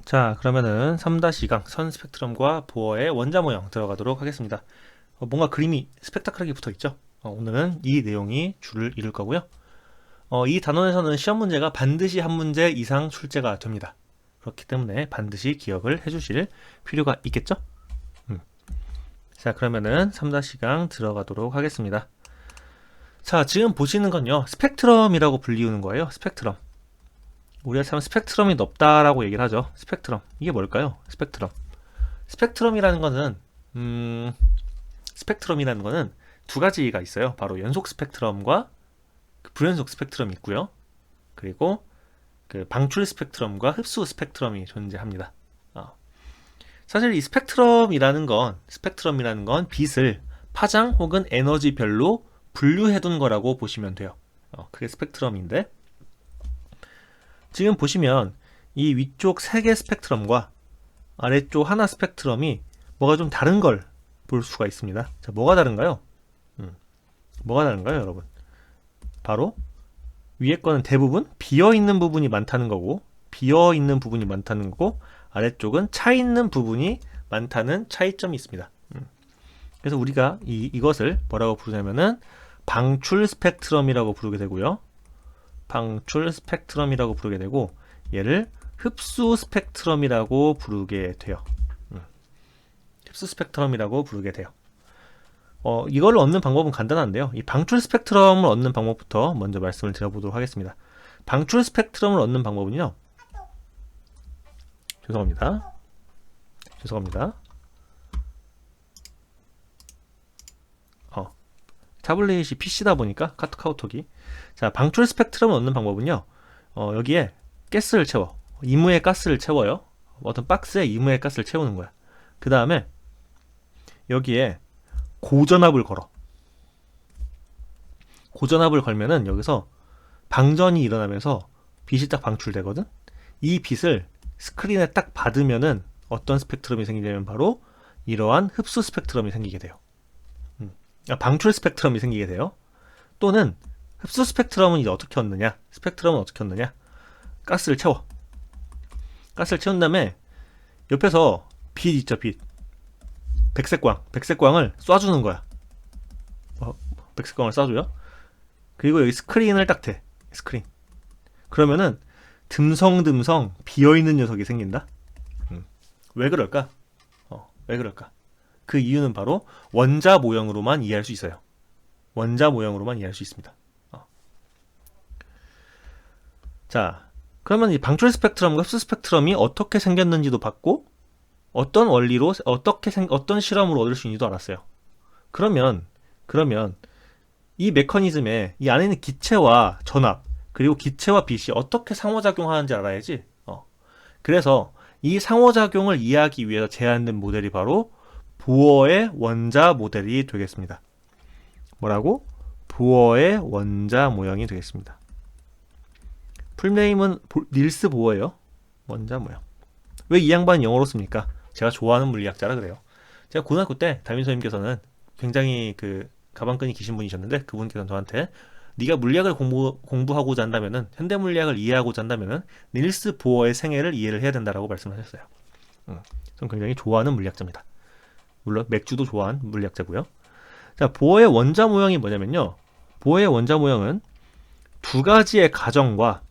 자, 그러면은 3-2강 선 스펙트럼과 보어의 원자 모형 들어가도록 하겠습니다. 뭔가 그림이 스펙타클하게 붙어 있죠? 오늘은 이 내용이 주를 이룰 거고요. 이 단원에서는 시험 문제가 반드시 한 문제 이상 출제가 됩니다. 그렇기 때문에 반드시 기억을 해주실 필요가 있겠죠? 자, 그러면은 3-2강 들어가도록 하겠습니다. 자, 지금 보시는 건요, 스펙트럼이라고 불리우는 거예요. 스펙트럼. 우리가 참 스펙트럼이 넓다라고 얘기를 하죠. 스펙트럼. 이게 뭘까요? 스펙트럼. 스펙트럼이라는 거는 스펙트럼이라는 거는 두 가지가 있어요. 바로 연속 스펙트럼과 불연속 스펙트럼이 있고요. 그리고 그 방출 스펙트럼과 흡수 스펙트럼이 존재합니다. 사실 이 스펙트럼이라는 건 빛을 파장 혹은 에너지별로 분류해둔 거라고 보시면 돼요. 그게 스펙트럼인데, 지금 보시면 이 위쪽 3개 스펙트럼과 아래쪽 하나 스펙트럼이 뭐가 좀 다른 걸 볼 수가 있습니다. 자, 뭐가 다른가요? 뭐가 다른가요, 여러분? 바로 위에 거는 대부분 비어있는 부분이 많다는 거고, 아래쪽은 차 있는 부분이 많다는 차이점이 있습니다. 그래서 우리가 이것을 뭐라고 부르냐면은 방출 스펙트럼이라고 부르게 되고요. 얘를 흡수 스펙트럼이라고 부르게 돼요. 이걸 얻는 방법은 간단한데요. 이 방출 스펙트럼을 얻는 방법부터 먼저 말씀을 드려보도록 하겠습니다. 방출 스펙트럼을 얻는 방법은요. 죄송합니다. 타블렛이 PC다 보니까 카카오톡이. 자, 방출 스펙트럼을 얻는 방법은요. 여기에 가스를 채워. 이무의 가스를 채워요. 어떤 박스에 이무의 가스를 채우는 거야. 그 다음에 여기에 고전압을 걸어. 고전압을 걸면은 여기서 방전이 일어나면서 빛이 딱 방출되거든. 이 빛을 스크린에 딱 받으면은 어떤 스펙트럼이 생기냐면 바로 이러한 흡수 스펙트럼이 생기게 돼요. 방출 스펙트럼이 생기게 돼요. 또는 흡수 스펙트럼은 이제 어떻게 얻느냐? 가스를 채워. 가스를 채운 다음에 옆에서 빛 있죠, 빛. 백색광을 쏴주는 거야. 백색광을 쏴줘요. 그리고 여기 스크린을 딱 대. 스크린. 그러면은 듬성듬성 비어있는 녀석이 생긴다. 왜 그럴까? 그 이유는 바로 원자 모형으로만 이해할 수 있어요. 있습니다. 자, 그러면 이 방출 스펙트럼과 흡수 스펙트럼이 어떻게 생겼는지도 봤고, 어떤 원리로, 어떤 실험으로 얻을 수 있는지도 알았어요. 그러면 이 메커니즘에 이 안에 있는 기체와 전압, 그리고 기체와 빛이 어떻게 상호작용하는지 알아야지. 그래서 이 상호작용을 이해하기 위해서 제안된 모델이 바로 보어의 원자 모델이 되겠습니다. 뭐라고? 보어의 원자 모형이 되겠습니다. 풀네임은 닐스 보어예요. 원자 모형. 왜 이 양반이 영어로 씁니까? 제가 좋아하는 물리학자라 그래요. 제가 고등학교 때 담임 선생님께서는 굉장히 그 가방끈이 기신 분이셨는데, 그분께서는 저한테 네가 물리학을 공부하고자 한다면은, 현대 물리학을 이해하고자 한다면은 닐스 보어의 생애를 이해를 해야 된다라고 말씀하셨어요. 저는 굉장히 좋아하는 물리학자입니다. 물론 맥주도 좋아하는 물리학자고요. 자, 보어의 원자 모형이 뭐냐면요. 보어의 원자 모형은 두 가지의 가정과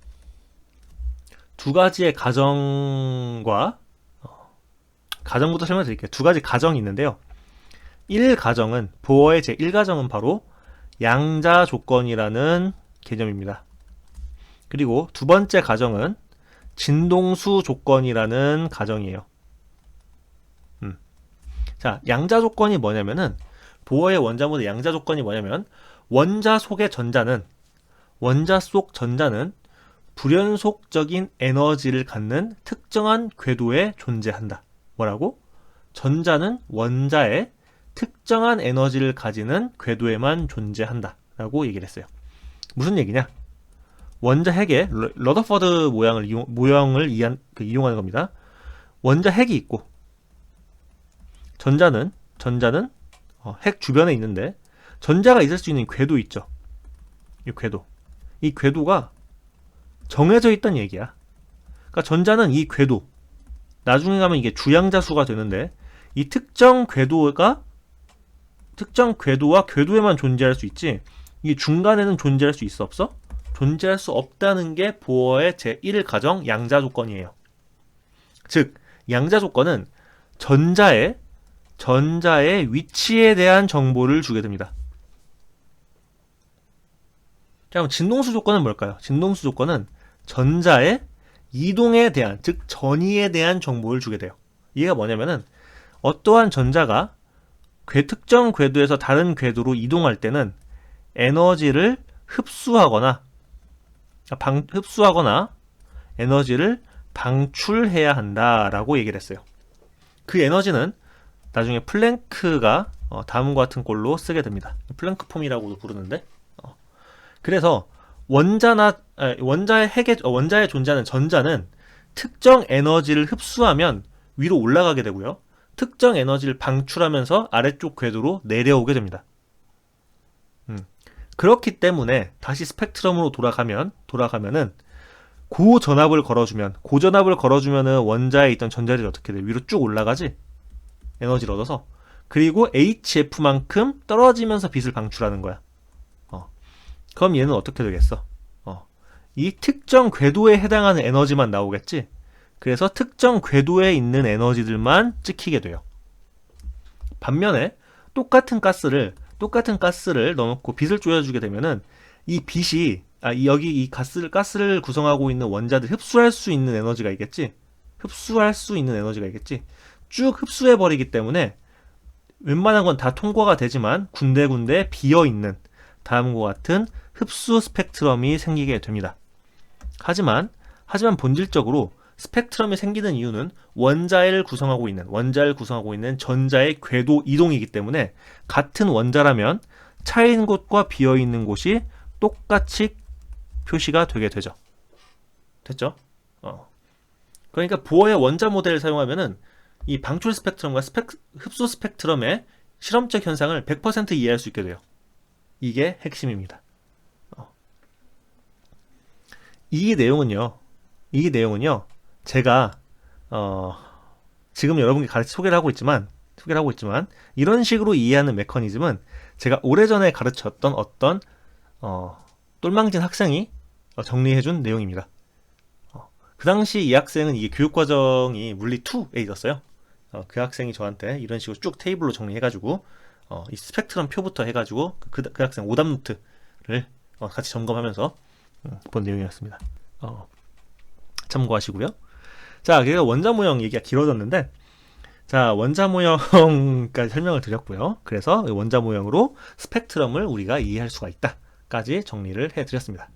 가정부터 설명드릴게요. 두 가지 가정이 있는데요. 1가정은, 보어의 제1가정은 바로 양자 조건이라는 개념입니다. 그리고 두 번째 가정은 진동수 조건이라는 가정이에요. 자, 양자 조건이 뭐냐면은, 보어의 원자 모델 양자 조건이 뭐냐면, 원자 속 전자는 불연속적인 에너지를 갖는 특정한 궤도에 존재한다. 뭐라고? 전자는 원자의 특정한 에너지를 가지는 궤도에만 존재한다 라고 얘기를 했어요. 무슨 얘기냐? 원자 핵의 러더퍼드 모형을 이용하는 겁니다. 원자 핵이 있고, 전자는 핵 주변에 있는데, 전자가 있을 수 있는 궤도 있죠. 이 궤도가 정해져 있다는 얘기야. 그러니까 전자는 이 궤도, 나중에 가면 이게 주양자수가 되는데 이 특정 궤도와 궤도에만 존재할 수 있지 이 중간에는 존재할 수 있어 없어? 존재할 수 없다는 게 보어의 제1가정 양자 조건이에요. 즉 양자 조건은 전자의 위치에 대한 정보를 주게 됩니다. 그럼 진동수 조건은 뭘까요? 진동수 조건은 전자의 이동에 대한, 즉 전위에 대한 정보를 주게 돼요. 이게 뭐냐면은 어떠한 전자가 특정 궤도에서 다른 궤도로 이동할 때는 에너지를 흡수하거나 에너지를 방출해야 한다라고 얘기를 했어요. 그 에너지는 나중에 플랭크가 다음과 같은 꼴로 쓰게 됩니다. 플랭크 폼이라고도 부르는데 그래서 원자의 존재하는 전자는 특정 에너지를 흡수하면 위로 올라가게 되고요. 특정 에너지를 방출하면서 아래쪽 궤도로 내려오게 됩니다. 그렇기 때문에 다시 스펙트럼으로 돌아가면은 고전압을 걸어주면은 원자에 있던 전자들이 어떻게 돼? 위로 쭉 올라가지? 에너지를 얻어서. 그리고 HF만큼 떨어지면서 빛을 방출하는 거야. 그럼 얘는 어떻게 되겠어? 이 특정 궤도에 해당하는 에너지만 나오겠지? 그래서 특정 궤도에 있는 에너지들만 찍히게 돼요. 반면에 똑같은 가스를 넣어놓고 빛을 쪼여주게 되면은 이 빛이 여기 이 가스를 구성하고 있는 원자들 흡수할 수 있는 에너지가 있겠지? 쭉 흡수해버리기 때문에 웬만한 건 다 통과가 되지만 군데군데 비어있는 다음과 같은 흡수 스펙트럼이 생기게 됩니다. 하지만 본질적으로 스펙트럼이 생기는 이유는 원자를 구성하고 있는 전자의 궤도 이동이기 때문에 같은 원자라면 차있는 곳과 비어있는 곳이 똑같이 표시가 되게 되죠. 됐죠? 그러니까 보어의 원자 모델을 사용하면은 이 방출 스펙트럼과 흡수 스펙트럼의 실험적 현상을 100% 이해할 수 있게 돼요. 이게 핵심입니다. 이 내용은요 제가 지금 여러분께 소개를 하고 있지만 이런 식으로 이해하는 메커니즘은 제가 오래전에 가르쳤던 어떤 똘망진 학생이 정리해준 내용입니다. 그 당시 이 학생은 이게 교육과정이 물리 2에 있었어요. 그 학생이 저한테 이런 식으로 쭉 테이블로 정리해가지고 이 스펙트럼 표부터 해가지고 그 학생 오답 노트를 같이 점검하면서 본 내용이었습니다. 참고하시고요. 자, 그래서 원자 모형 얘기가 길어졌는데, 자, 원자 모형까지 설명을 드렸고요. 그래서 원자 모형으로 스펙트럼을 우리가 이해할 수가 있다까지 정리를 해드렸습니다.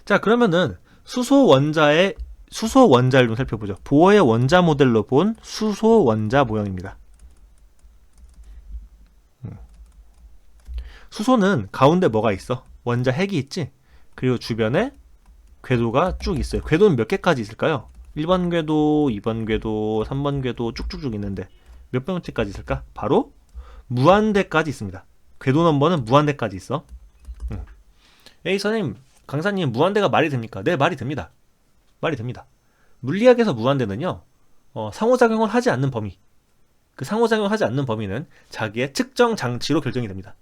자, 그러면은 수소 원자를 좀 살펴보죠. 보어의 원자 모델로 본 수소 원자 모형입니다. 수소는 가운데 뭐가 있어? 원자 핵이 있지? 그리고 주변에 궤도가 쭉 있어요. 궤도는 몇 개까지 있을까요? 1번 궤도, 2번 궤도, 3번 궤도 쭉쭉쭉 있는데 몇 번째까지 있을까? 바로 무한대까지 있습니다. 궤도 넘버는 무한대까지 있어. 에이 선생님, 강사님 무한대가 말이 됩니까? 네, 말이 됩니다. 물리학에서 무한대는요 상호작용을 하지 않는 범위, 그 상호작용을 하지 않는 범위는 자기의 측정 장치로 결정이 됩니다.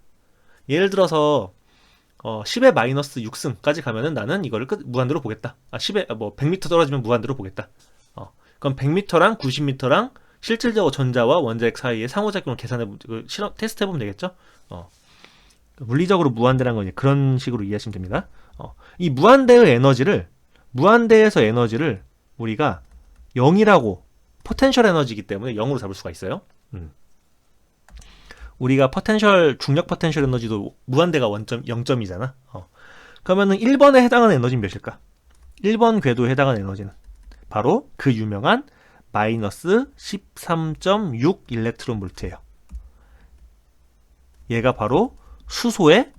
예를 들어서 10의 마이너스 6승까지 가면은 나는 이거를 무한대로 보겠다. 10에 100m 떨어지면 무한대로 보겠다. 그럼 100m랑 90m랑 실질적으로 전자와 원자핵 사이의 상호작용을 테스트 해보면 되겠죠? 물리적으로 무한대라는 건 그런 식으로 이해하시면 됩니다. 이 무한대에서 에너지를 우리가 0이라고, 포텐셜 에너지이기 때문에 0으로 잡을 수가 있어요. 우리가 중력 포텐셜 에너지도 무한대가 0점이잖아. 그러면은 1번에 해당하는 에너지는 몇일까? 1번 궤도에 해당하는 에너지는 바로 그 유명한 마이너스 13.6 일렉트론 볼트예요. 얘가 바로 수소의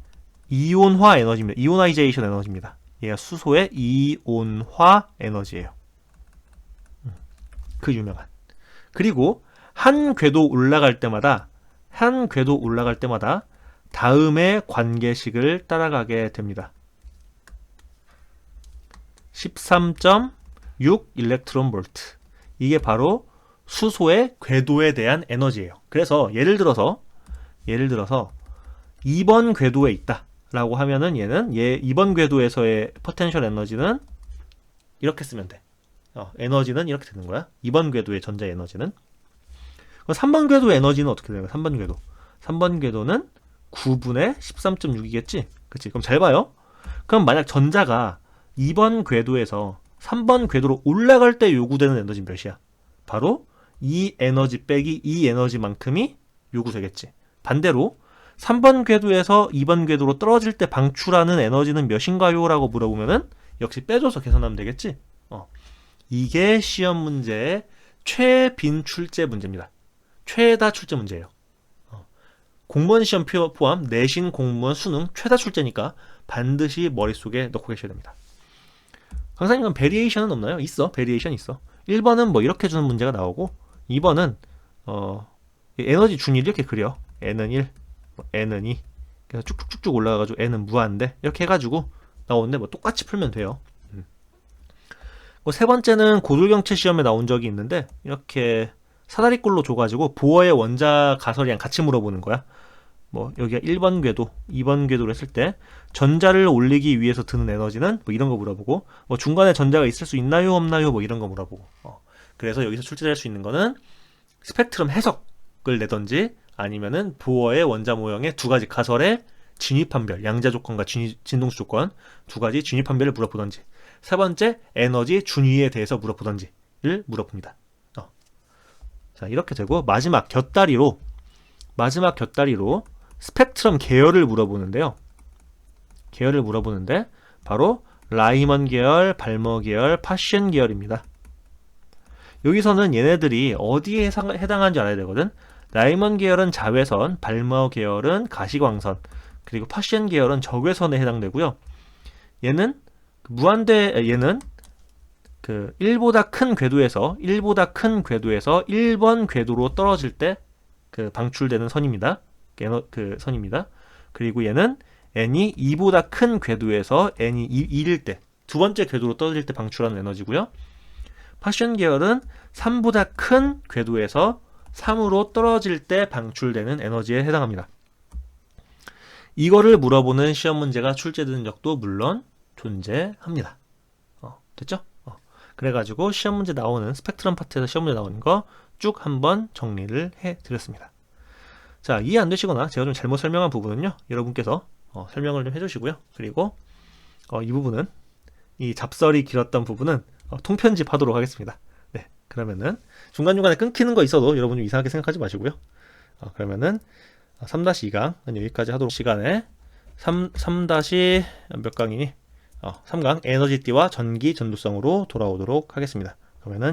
이온화 에너지입니다. 이오나이제이션 에너지입니다. 얘가 수소의 이온화 에너지예요. 그 유명한. 그리고 한 궤도 올라갈 때마다 다음의 관계식을 따라가게 됩니다. 13.6 일렉트론 볼트. 이게 바로 수소의 궤도에 대한 에너지예요. 그래서 예를 들어서 2번 궤도에 있다 라고 하면은 얘는 2번 궤도에서의 포텐셜 에너지는 이렇게 쓰면 돼. 에너지는 이렇게 되는 거야. 2번 궤도의 전자 에너지는. 3번 궤도 에너지는 어떻게 되는 거야? 3번 궤도. 3번 궤도는 9분의 13.6이겠지? 그치? 그럼 잘 봐요. 그럼 만약 전자가 2번 궤도에서 3번 궤도로 올라갈 때 요구되는 에너지 몇이야? 바로 이 에너지 빼기 이 에너지만큼이 요구되겠지. 반대로 3번 궤도에서 2번 궤도로 떨어질 때 방출하는 에너지는 몇인가요? 라고 물어보면은 역시 빼줘서 계산하면 되겠지. 이게 시험 문제의 최빈 출제 문제입니다. 최다 출제 문제예요. 공무원 시험 포함 내신, 공무원, 수능 최다 출제니까 반드시 머릿속에 넣고 계셔야 됩니다. 강사님, 그럼 베리에이션은 없나요? 있어. 베리에이션 있어. 1번은 뭐 이렇게 주는 문제가 나오고 2번은 에너지 준위를 이렇게 그려. N은 1, N은 2. 그래서 쭉쭉쭉쭉 올라가가지고 N은 무한대 이렇게 해가지고 나오는데 뭐 똑같이 풀면 돼요. 세 번째는 고졸경체 시험에 나온 적이 있는데 이렇게 사다리꼴로 줘가지고 보어의 원자 가설이랑 같이 물어보는 거야. 뭐 여기가 1번 궤도, 2번 궤도를 했을 때 전자를 올리기 위해서 드는 에너지는 뭐 이런 거 물어보고 뭐 중간에 전자가 있을 수 있나요 없나요 뭐 이런 거 물어보고 그래서 여기서 출제될 수 있는 거는 스펙트럼 해석을 내던지 아니면은 보어의 원자 모형의 두 가지 가설의 진입한별, 양자 조건과 진동수 조건 두 가지 진입한별을 물어보던지 세 번째 에너지 준위에 대해서 물어보던지를 물어봅니다. 자, 이렇게 되고 마지막 곁다리로 스펙트럼 계열을 물어보는데요. 계열을 물어보는데 바로 라이먼 계열, 발머 계열, 파시언 계열입니다. 여기서는 얘네들이 어디에 해당하는지 알아야 되거든. 라이먼 계열은 자외선, 발머 계열은 가시광선, 그리고 파시언 계열은 적외선에 해당되고요. 얘는 그 1보다 큰 궤도에서 1번 궤도로 떨어질 때 그 방출되는 선입니다. 그 선입니다. 그리고 얘는 n이 2보다 큰 궤도에서 n이 1일 때 두 번째 궤도로 떨어질 때 방출하는 에너지고요. 파시언 계열은 3보다 큰 궤도에서 3으로 떨어질 때 방출되는 에너지에 해당합니다. 이거를 물어보는 시험 문제가 출제되는 적도 물론 존재합니다. 됐죠? 그래가지고 시험 문제 나오는 스펙트럼 파트에서 시험 문제 나오는 거 쭉 한번 정리를 해드렸습니다. 자, 이해 안 되시거나 제가 좀 잘못 설명한 부분은요, 여러분께서 설명을 좀 해주시고요. 그리고 이 부분은 이 잡설이 길었던 부분은 통편집 하도록 하겠습니다. 네, 그러면은 중간중간에 끊기는 거 있어도 여러분 좀 이상하게 생각하지 마시고요. 그러면은 3-2강 여기까지 하도록 시간에 3-몇 강이니? 3강 에너지띠와 전기 전도성으로 돌아오도록 하겠습니다. 그러면은